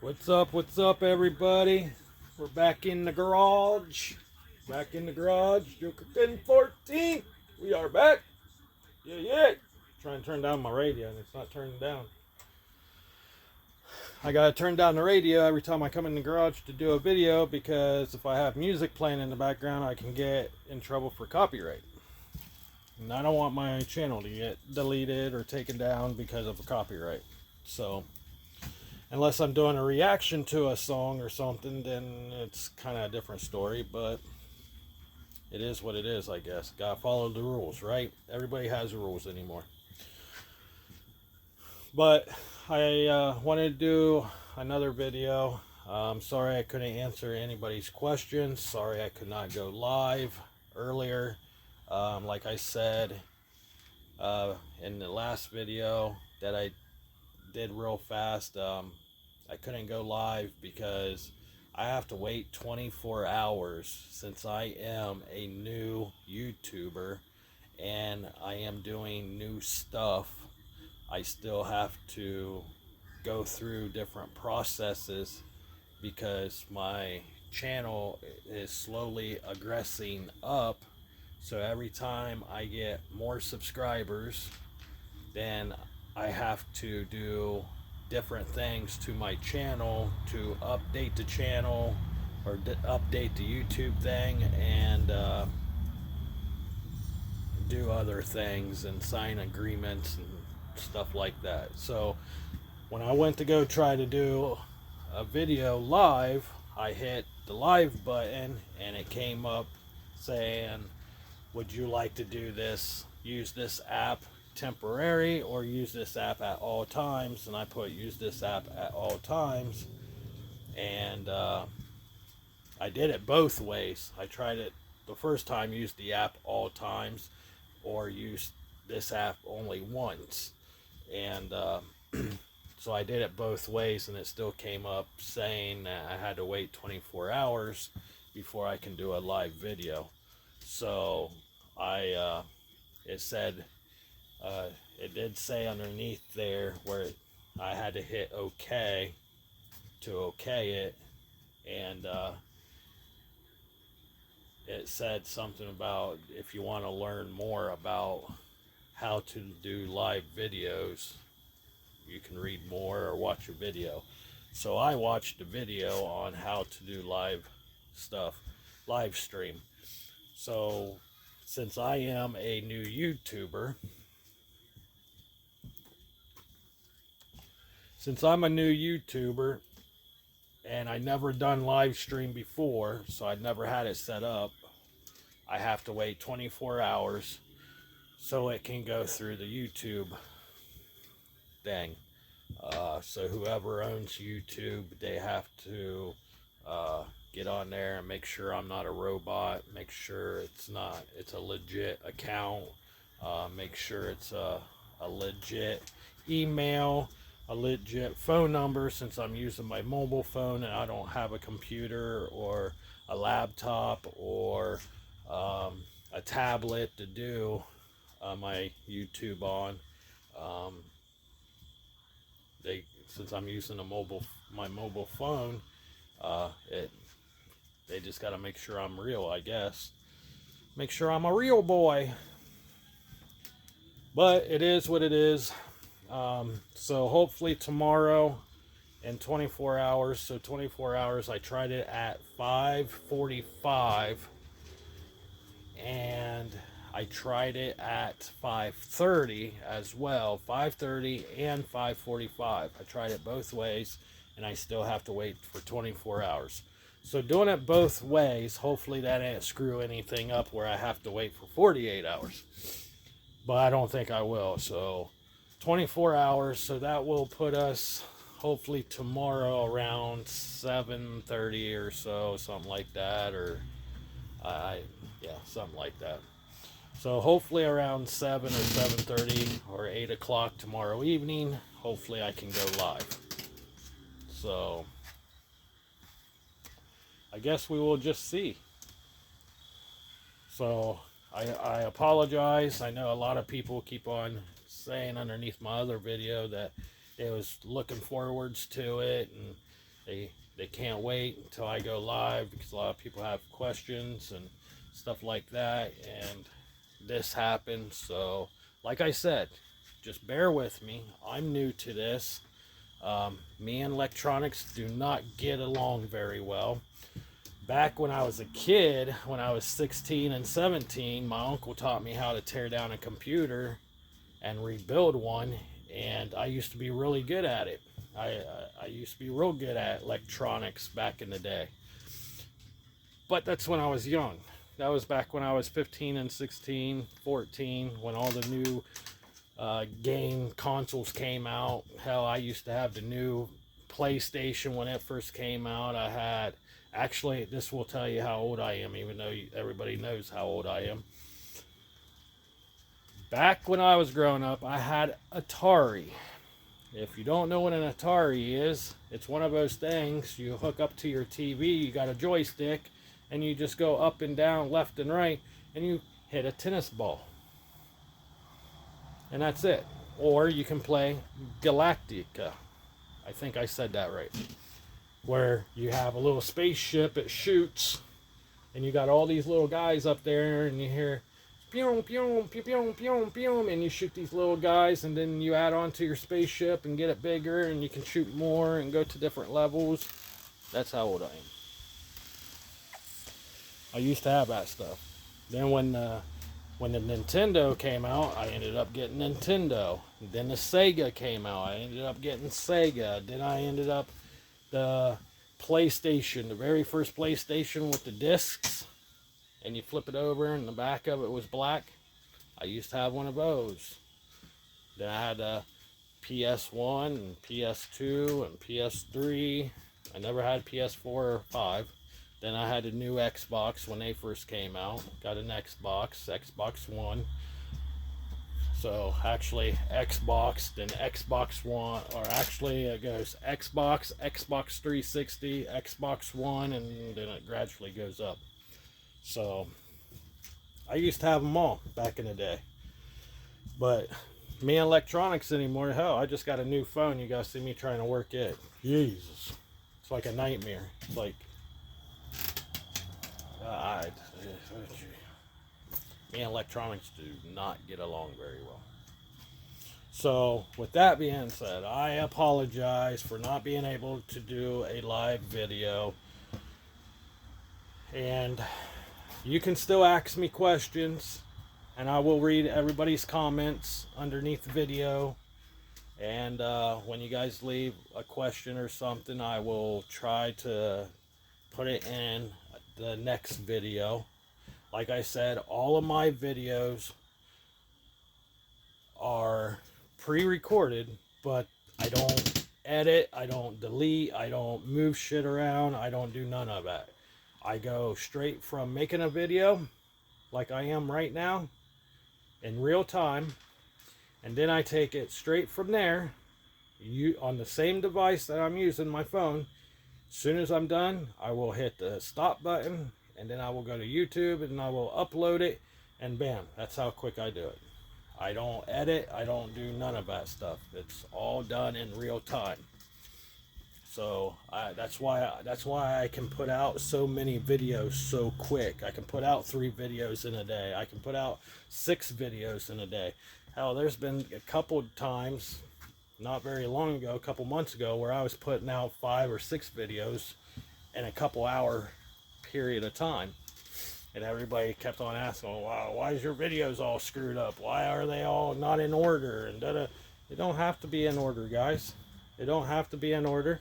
What's up, everybody? We're back in the garage. Back in the garage. Joker 1014. We are back. Yeah, yeah. Trying to turn down my radio and it's not turning down. I gotta turn down the radio every time I come in the garage to do a video because if I have music playing in the background, I can get in trouble for copyright. And I don't want my channel to get deleted or taken down because of a copyright. So, unless I'm doing a reaction to a song or something, then it's kind of a different story, but it is what it is, I guess. Gotta follow the rules, right? Everybody has rules anymore. But I wanted to do another video. Sorry I couldn't answer anybody's questions. Sorry I could not go live earlier. Like I said in the last video that I did real fast, I couldn't go live because I have to wait 24 hours since I am a new YouTuber and I am doing new stuff. I still have to go through different processes because my channel is slowly aggressing up. So every time I get more subscribers, then I have to do different things to my channel to update the channel or update the YouTube thing and do other things and sign agreements and stuff like that. So when I went to go try to do a video live, I hit the live button and it came up saying, would you like to do this, use this app temporary or use this app at all times? And I put use this app at all times, and I did it both ways. I tried it the first time, used the app all times, or used this app only once, and so I did it both ways, and it still came up saying that I had to wait 24 hours before I can do a live video. So it said, it did say underneath there where I had to hit OK to OK it, and it said something about if you want to learn more about how to do live videos, you can read more or watch a video. So I watched a video on how to do live stuff, live stream. So since I am a new YouTuber, and I never done live stream before, so I'd never had it set up, I have to wait 24 hours so it can go through the YouTube thing. So whoever owns YouTube, they have to get on there and make sure I'm not a robot, make sure it's a legit account, make sure it's a legit email, a legit phone number, since I'm using my mobile phone and I don't have a computer or a laptop or a tablet to do my YouTube on. Since I'm using my mobile phone, they just got to make sure I'm real, I guess. Make sure I'm a real boy. But it is what it is. So hopefully tomorrow in 24 hours. So 24 hours, I tried it at 5:45 and I tried it at 5:30 as well. 5:30 and 5:45. I tried it both ways and I still have to wait for 24 hours. So doing it both ways, hopefully that ain't screw anything up where I have to wait for 48 hours. But I don't think I will. So 24 hours, so that will put us hopefully tomorrow around 7:30 or so, something like that, or something like that. So hopefully around 7 or 7:30 or 8 o'clock tomorrow evening, hopefully I can go live. So I guess we will just see. So I apologize. I know a lot of people keep on saying underneath my other video that they was looking forwards to it, and They can't wait until I go live because a lot of people have questions and stuff like that, and this happened. So like I said, just bear with me. I'm new to this. Me and electronics do not get along very well. Back when I was a kid, when I was 16 and 17, my uncle taught me how to tear down a computer and rebuild one, and I used to be really good at it. I used to be real good at electronics back in the day. But that's when I was young. That was back when I was 15 and 16, 14, when all the new game consoles came out. Hell, I used to have the new PlayStation when it first came out. I had, actually, this will tell you how old I am, even though everybody knows how old I am. Back when I was growing up, I had Atari. If you don't know what an Atari is, it's one of those things you hook up to your TV, you got a joystick, and you just go up and down, left and right, and you hit a tennis ball. And that's it. Or you can play Galactica. I think I said that right. Where you have a little spaceship, it shoots, and you got all these little guys up there, and you hear pew, pew, pew, pew, pew, pew, and you shoot these little guys, and then you add on to your spaceship and get it bigger, and you can shoot more and go to different levels. That's how old I am. I used to have that stuff. Then when the Nintendo came out, I ended up getting Nintendo. Then the Sega came out, I ended up getting Sega. Then I ended up the PlayStation, the very first PlayStation with the discs, and you flip it over and the back of it was black. I used to have one of those. Then I had a PS1 and PS2 and PS3. I never had PS4 or 5. Then I had a new Xbox when they first came out. Got an Xbox One. So actually Xbox, then Xbox One, or actually it goes Xbox, Xbox 360, Xbox One, and then it gradually goes up. So I used to have them all back in the day. But me and electronics anymore, hell, I just got a new phone. You guys see me trying to work it. Jesus. It's like a nightmare. It's like, God. Me and electronics do not get along very well. So with that being said, I apologize for not being able to do a live video. And you can still ask me questions, and I will read everybody's comments underneath the video. And when you guys leave a question or something, I will try to put it in the next video. Like I said, all of my videos are pre-recorded, but I don't edit, I don't delete, I don't move shit around, I don't do none of that. I go straight from making a video, like I am right now, in real time, and then I take it straight from there, on the same device that I'm using, my phone. As soon as I'm done, I will hit the stop button, and then I will go to YouTube, and I will upload it, and bam, that's how quick I do it. I don't edit, I don't do none of that stuff. It's all done in real time. So that's why I can put out so many videos so quick. I can put out 3 videos in a day. I can put out 6 videos in a day. Hell, there's been a couple times, not very long ago, a couple months ago, where I was putting out 5 or 6 videos in a couple hour period of time. And everybody kept on asking, wow, why is your videos all screwed up? Why are they all not in order? And They don't have to be in order, guys. They don't have to be in order.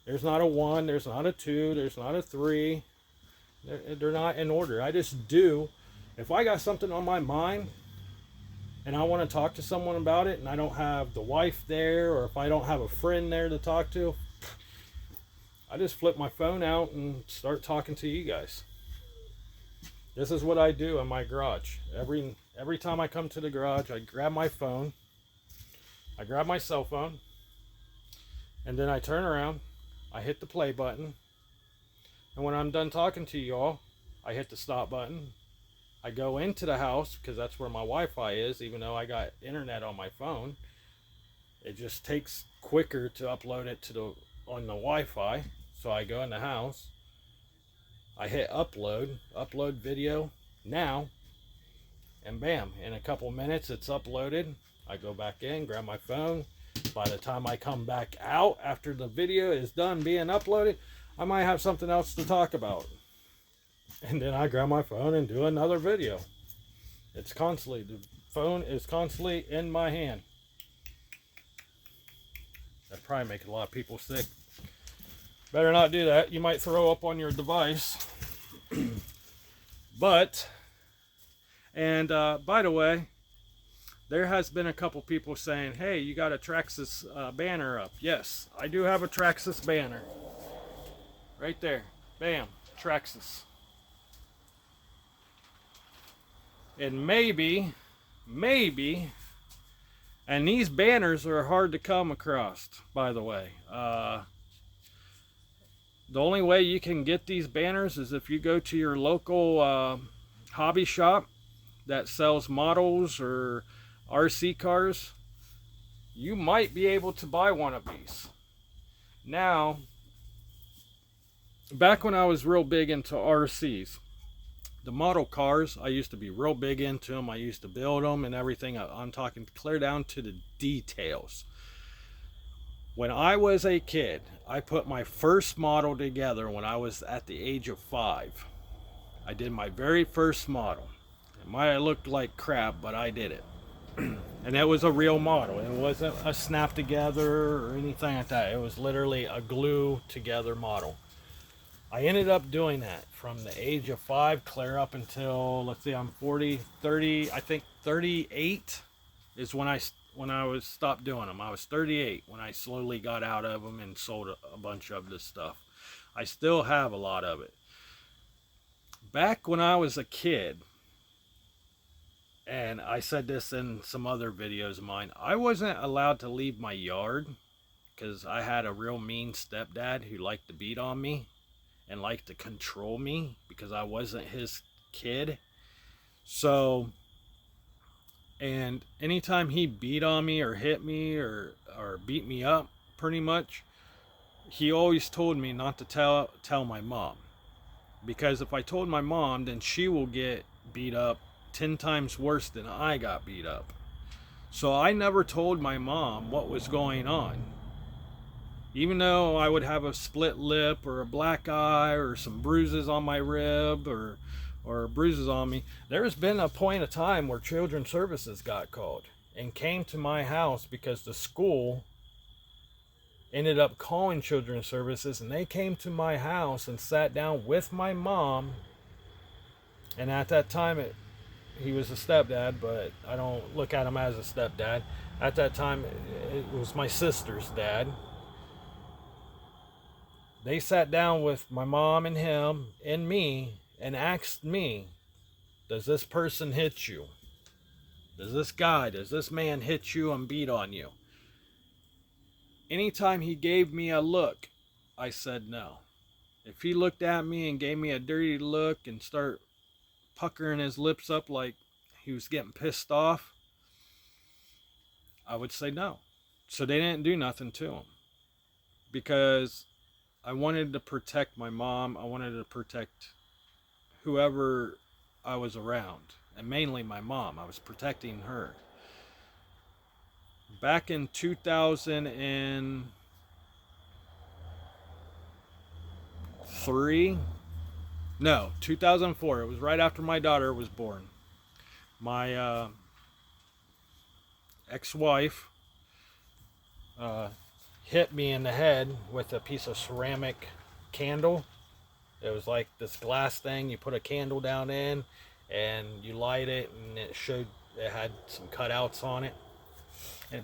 There's not a 1, there's not a 2, there's not a 3. They're not in order. I just do. If I got something on my mind and I want to talk to someone about it and I don't have the wife there, or if I don't have a friend there to talk to, I just flip my phone out and start talking to you guys. This is what I do in my garage. Every time I come to the garage, I grab my phone, I grab my cell phone, and then I turn around, I hit the play button, and when I'm done talking to you all, I hit the stop button. I go into the house, because that's where my Wi-Fi is, even though I got internet on my phone. It just takes quicker to upload it to the on the Wi-Fi. So I go in the house, I hit upload video now, and bam, in a couple minutes it's uploaded. I go back in, grab my phone. By the time I come back out after the video is done being uploaded, I might have something else to talk about. And then I grab my phone and do another video. It's constantly, the phone is constantly in my hand. That probably make a lot of people sick. Better not do that. You might throw up on your device. But, and by the way, there has been a couple people saying, hey, you got a Traxxas banner up. Yes, I do have a Traxxas banner. Right there. Bam. Traxxas. And maybe, and these banners are hard to come across, by the way. The only way you can get these banners is if you go to your local hobby shop that sells models or RC cars. You might be able to buy one of these. Now, back when I was real big into RCs, the model cars, I used to be real big into them. I used to build them and everything. I'm talking clear down to the details. When I was a kid, I put my first model together when I was at the age of 5. I did my very first model. It might have looked like crap, but I did it. And it was a real model. It wasn't a snap together or anything like that. It was literally a glue together model. I ended up doing that from the age of 5 clear up until, let's see, I'm 40, 30, I think 38 is when I was stopped doing them. I was 38 when I slowly got out of them and sold a bunch of this stuff. I still have a lot of it. Back when I was a kid, and I said this in some other videos of mine, I wasn't allowed to leave my yard because I had a real mean stepdad who liked to beat on me and liked to control me because I wasn't his kid. So, and anytime he beat on me or hit me or beat me up, pretty much, he always told me not to tell my mom. Because if I told my mom, then she will get beat up 10 times worse than I got beat up. So I never told my mom what was going on. Even though I would have a split lip or a black eye or some bruises on my rib or bruises on me, there's been a point of time where Children's Services got called and came to my house because the school ended up calling Children's Services, and they came to my house and sat down with my mom. And at that time, he was a stepdad, but I don't look at him as a stepdad. At that time, it was my sister's dad. They sat down with my mom and him and me and asked me, does this person hit you? Does this man hit you and beat on you? Anytime he gave me a look, I said no. If he looked at me and gave me a dirty look and start puckering his lips up like he was getting pissed off, I would say no. So they didn't do nothing to him because I wanted to protect my mom. I wanted to protect whoever I was around, and mainly my mom. I was protecting her. Back in 2003, no, 2004, it was right after my daughter was born. My ex-wife hit me in the head with a piece of ceramic candle. It was like this glass thing you put a candle down in and you light it, and it had some cutouts on it.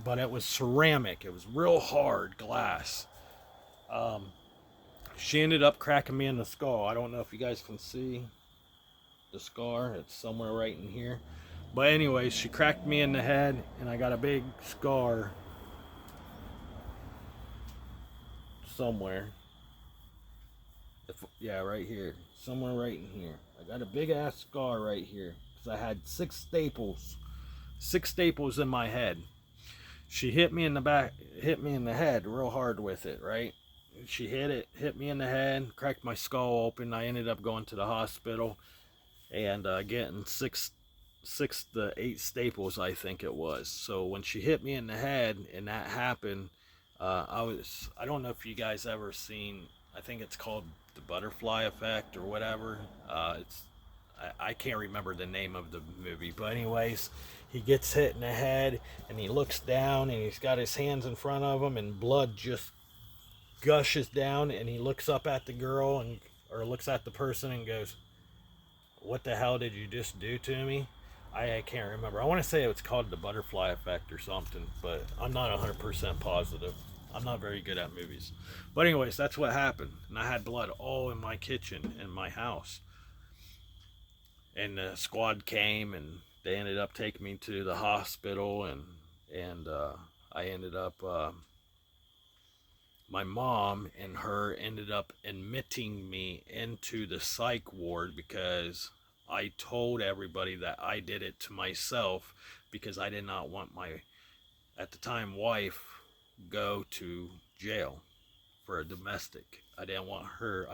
But it was ceramic. It was real hard glass. She ended up cracking me in the skull. I don't know if you guys can see the scar. It's somewhere right in here. But anyways, she cracked me in the head, and I got a big scar somewhere. Yeah, right here. Somewhere right in here. I got a big ass scar right here because I had 6 staples in my head. She hit me in the back, hit me in the head real hard with it, right? she hit me in the head, cracked my skull open. I ended up going to the hospital and getting six to eight staples, I think it was. So when she hit me in the head and that happened, I don't know if you guys ever seen, I think it's called the butterfly effect or whatever. I can't remember the name of the movie, but anyways, he gets hit in the head and he looks down and he's got his hands in front of him and blood just gushes down, and he looks up at the girl and or looks at the person and goes, "What the hell did you just do to me?" I can't remember. I want to say it's called the butterfly effect or something, but I'm not 100% positive. I'm not very good at movies. But anyways, that's what happened. And I had blood all in my kitchen in my house. And the squad came and they ended up taking me to the hospital, and I ended up my mom and her ended up admitting me into the psych ward because I told everybody that I did it to myself because I did not want my, at the time, wife go to jail for a domestic. I didn't want her.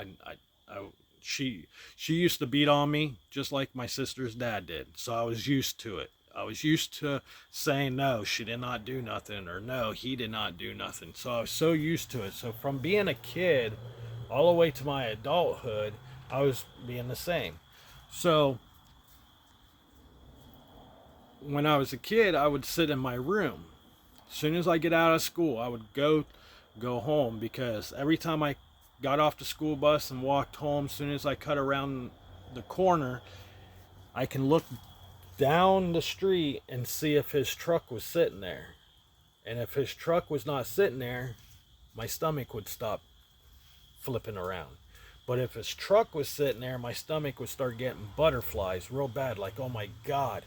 She used to beat on me just like my sister's dad did, so I was used to it. I was used to saying no, she did not do nothing, or no, he did not do nothing. So I was so used to it. So from being a kid all the way to my adulthood, I was being the same. So when I was a kid, I would sit in my room. As soon as I get out of school, I would go home because every time I got off the school bus and walked home, as soon as I cut around the corner, I can look down the street and see if his truck was sitting there. And if his truck was not sitting there, my stomach would stop flipping around. But if his truck was sitting there, my stomach would start getting butterflies real bad, like, oh my God.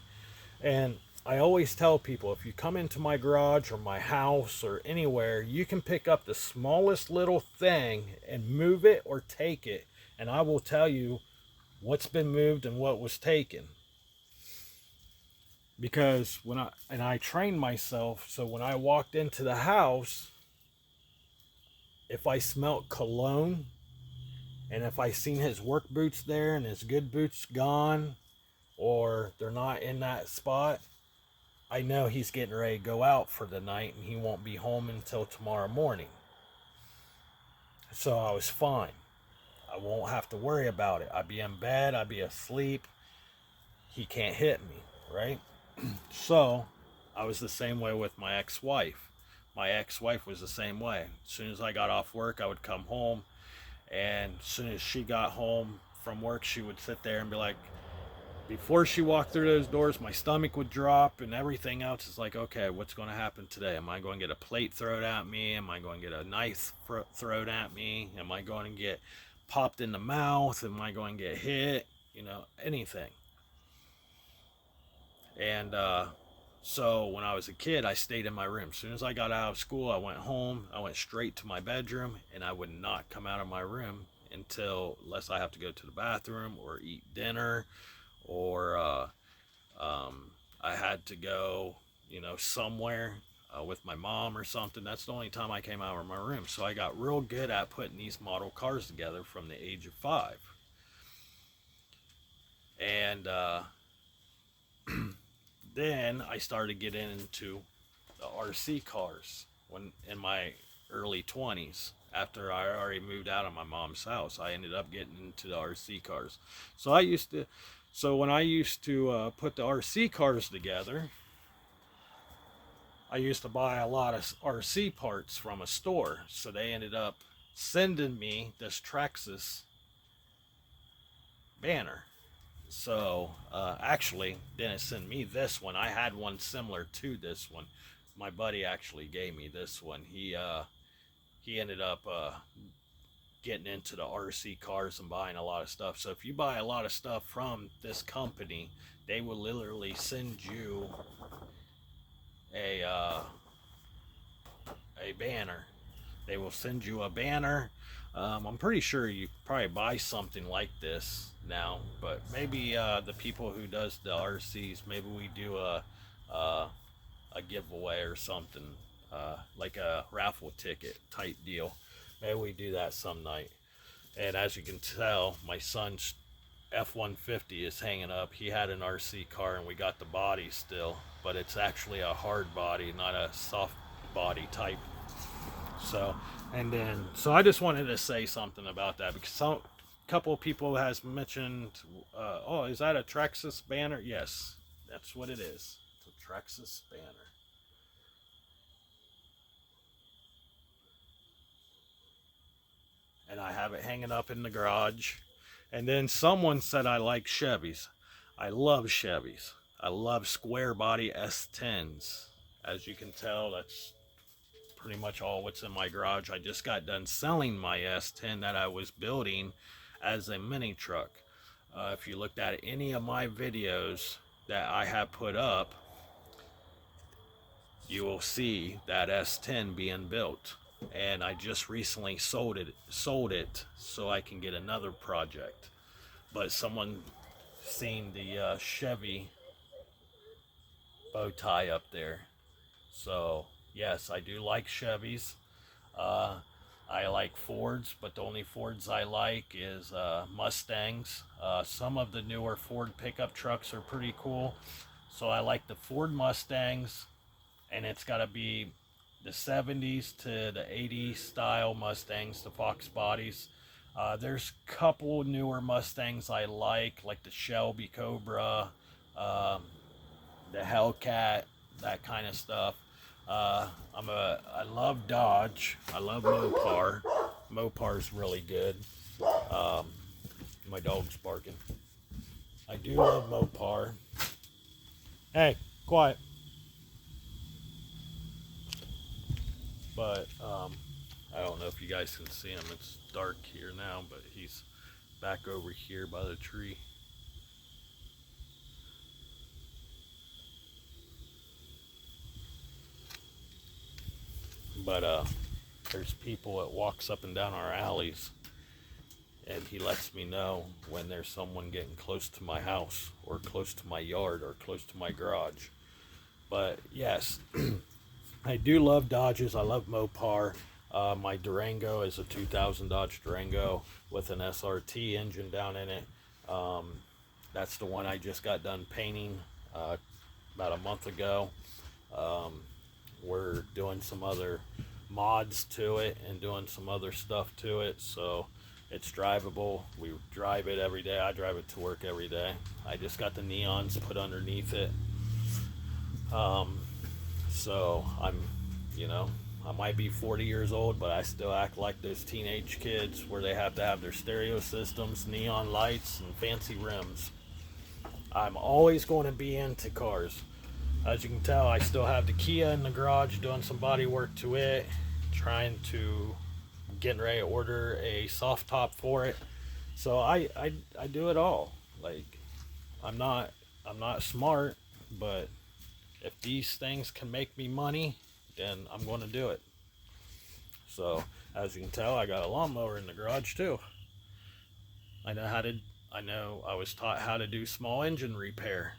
And I always tell people, if you come into my garage or my house or anywhere, you can pick up the smallest little thing and move it or take it, and I will tell you what's been moved and what was taken. Because I trained myself, so when I walked into the house, if I smelt cologne and if I seen his work boots there and his good boots gone or they're not in that spot, I know he's getting ready to go out for the night and he won't be home until tomorrow morning. So I was fine. I won't have to worry about it. I'd be in bed, I'd be asleep. He can't hit me, right? So I was the same way with my ex-wife. My ex-wife was the same way. As soon as I got off work, I would come home, and as soon as she got home from work, she would sit there and be like, before she walked through those doors, my stomach would drop and everything else is like, okay, what's going to happen today? Am I going to get a plate thrown at me? Am I going to get a knife thrown at me? Am I going to get popped in the mouth? Am I going to get hit? Anything. And so when I was a kid, I stayed in my room. As soon as I got out of school, I went home. I went straight to my bedroom, and I would not come out of my room unless I have to go to the bathroom or eat dinner, or I had to go, somewhere with my mom or something. That's the only time I came out of my room. So I got real good at putting these model cars together from the age of 5. And then I started getting into the RC cars when in my early 20s. After I already moved out of my mom's house, I ended up getting into the RC cars. So when I used to put the RC cars together, I used to buy a lot of RC parts from a store. So they ended up sending me this Traxxas banner. So actually didn't send me this one. I had one similar to this one. My buddy actually gave me this one. He ended up getting into the RC cars and buying a lot of stuff. So if you buy a lot of stuff from this company, they will literally send you a banner. They will send you a banner. I'm pretty sure you probably buy something like this now, but maybe the people who does the RCs, maybe we do a giveaway or something, like a raffle ticket type deal. Maybe we do that some night. And as you can tell, my son's F-150 is hanging up. He had an RC car and we got the body still, but it's actually a hard body, not a soft body type. So, so I just wanted to say something about that because some couple of people has mentioned, oh, is that a Traxxas banner? Yes, that's what it is. It's a Traxxas banner. And I have it hanging up in the garage. And then someone said I like Chevys. I love Chevys. I love square body S10s. As you can tell, that's pretty much all what's in my garage. I just got done selling my S10 that I was building as a mini truck. If you looked at any of my videos that I have put up, you will see that S10 being built. And I just recently sold it so I can get another project. But someone seen the Chevy bow tie up there. So yes, I do like Chevys. I like Fords, but the only Fords I like is Mustangs. Some of the newer Ford pickup trucks are pretty cool. So I like the Ford Mustangs, and it's got to be the 70s to the 80s style Mustangs, the Fox bodies. There's a couple newer Mustangs I like the Shelby Cobra, the Hellcat, that kind of stuff. I love Dodge. I love Mopar. Mopar's really good. My dog's barking. I do love Mopar. Hey, quiet. But I don't know if you guys can see him. It's dark here now, but he's back over here by the tree. But there's people that walks up and down our alleys, and he lets me know when there's someone getting close to my house or close to my yard or close to my garage. But yes, I do love Dodges. I love Mopar. My Durango is a 2000 Dodge Durango with an SRT engine down in it. That's the one I just got done painting about a month ago. We're doing some other mods to it and doing some other stuff to it, so it's drivable. We drive it every day. I drive it to work every day. I just got the neons put underneath it. So I'm, I might be 40 years old, but I still act like those teenage kids where they have to have their stereo systems, neon lights, and fancy rims. I'm always going to be into cars. As you can tell, I still have the Kia in the garage doing some body work to it, getting ready to order a soft top for it. So I do it all. Like, I'm not smart, but if these things can make me money, then I'm going to do it. So as you can tell, I got a lawnmower in the garage too. I was taught how to do small engine repair.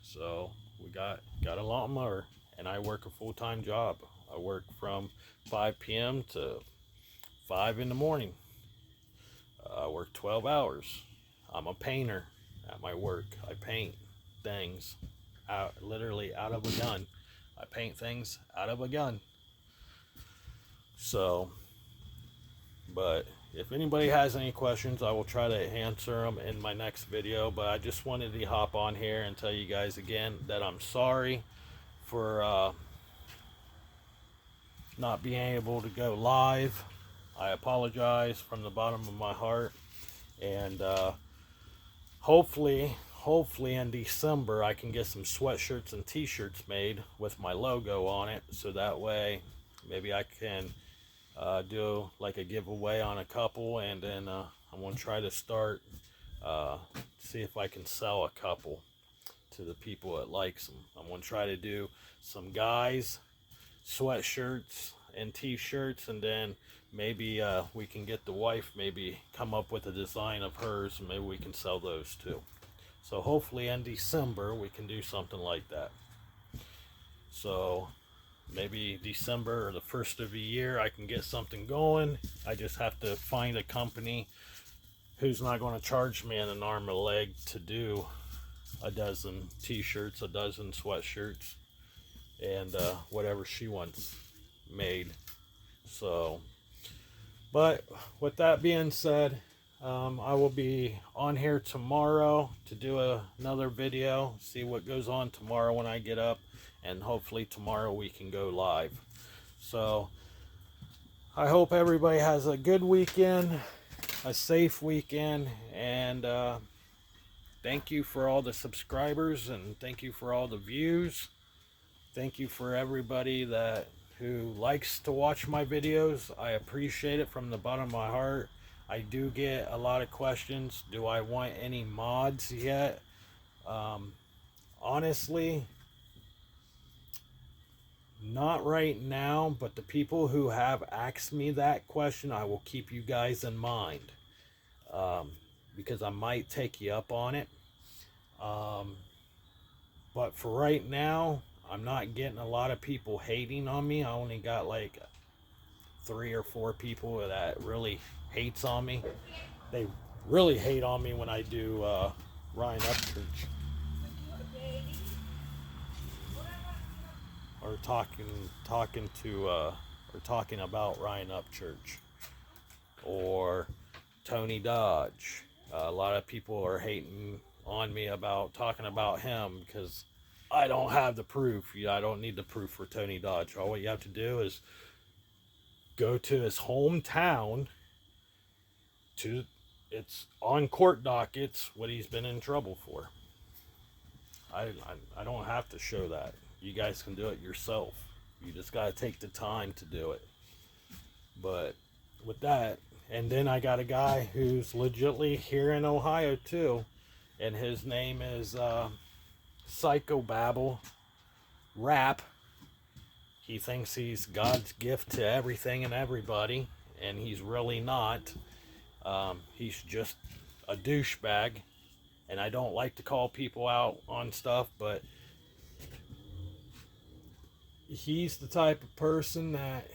So we got a lawnmower, and I work a full-time job. I work from 5 p.m. to 5 in the morning. I work 12 hours. I'm a painter at my work. I paint things literally out of a gun. I paint things out of a gun. So, but if anybody has any questions, I will try to answer them in my next video. But I just wanted to hop on here and tell you guys again that I'm sorry for not being able to go live. I apologize from the bottom of my heart. And hopefully in December I can get some sweatshirts and t-shirts made with my logo on it, so that way maybe I can do like a giveaway on a couple, and then I'm going to try to start see if I can sell a couple to the people that likes them. I'm going to try to do some guys sweatshirts and t-shirts, and then maybe we can get the wife maybe come up with a design of hers, and maybe we can sell those too. So hopefully in December we can do something like that. So maybe December or the first of the year, I can get something going. I just have to find a company who's not going to charge me an arm and a leg to do a dozen t-shirts, a dozen sweatshirts, and whatever she wants made. So, but with that being said, I will be on here tomorrow to do another video, see what goes on tomorrow when I get up, and hopefully tomorrow we can go live. So I hope everybody has a good weekend, a safe weekend, and thank you for all the subscribers, and thank you for all the views. Thank you for everybody who likes to watch my videos. I appreciate it from the bottom of my heart. I do get a lot of questions. Do I want any mods yet? Honestly, not right now, but the people who have asked me that question, I will keep you guys in mind, because I might take you up on it. But for right now, I'm not getting a lot of people hating on me. I only got like 3 or 4 people that really hates on me. They really hate on me when I do Ryan Upchurch, or talking about Ryan Upchurch or Tony Dodge. A lot of people are hating on me about talking about him because I don't have the proof. I don't need the proof for Tony Dodge. All you have to do is go to his hometown. It's on court dockets what he's been in trouble for. I don't have to show that. You guys can do it yourself. You just got to take the time to do it. But with that, and then I got a guy who's legitimately here in Ohio too, and his name is Psychobabble Rap. He thinks he's God's gift to everything and everybody, and he's really not. He's just a douchebag, and I don't like to call people out on stuff, but he's the type of person that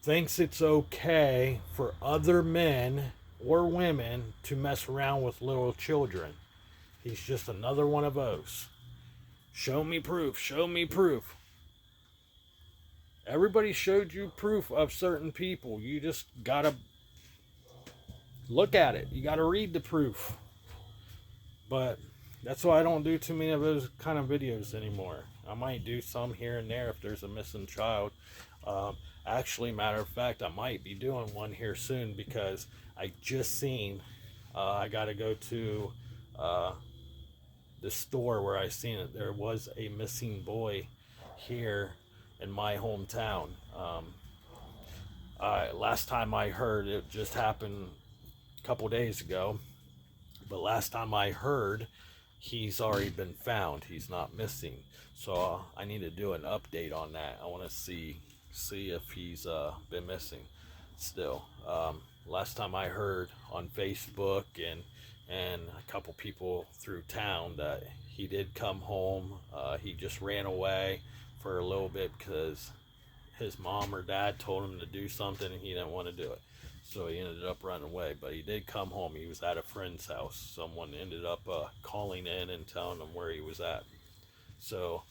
thinks it's okay for other men or women to mess around with little children. He's just another one of those. Show me proof. Show me proof. Everybody showed you proof of certain people. You just gotta look at it. You gotta read the proof. But that's why I don't do too many of those kind of videos anymore. I might do some here and there if there's a missing child. Actually, matter of fact, I might be doing one here soon because I just seen, I gotta go to the store where I seen it. There was a missing boy here in my hometown. Last time I heard, it just happened a couple days ago, but last time I heard, he's already been found. He's not missing. So I need to do an update on that. I want to see if he's been missing still. Last time I heard on Facebook and a couple people through town that he did come home. He just ran away for a little bit because his mom or dad told him to do something and he didn't want to do it. So he ended up running away, but he did come home. He was at a friend's house. Someone ended up calling in and telling him where he was at. So,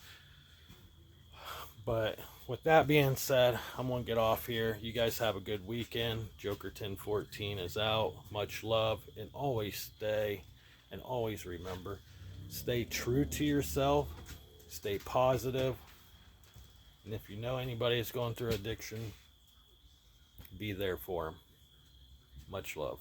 but with that being said, I'm going to get off here. You guys have a good weekend. Joker 1014 is out. Much love, and always always remember, stay true to yourself, stay positive, and if you know anybody that's going through addiction, be there for them. Much love.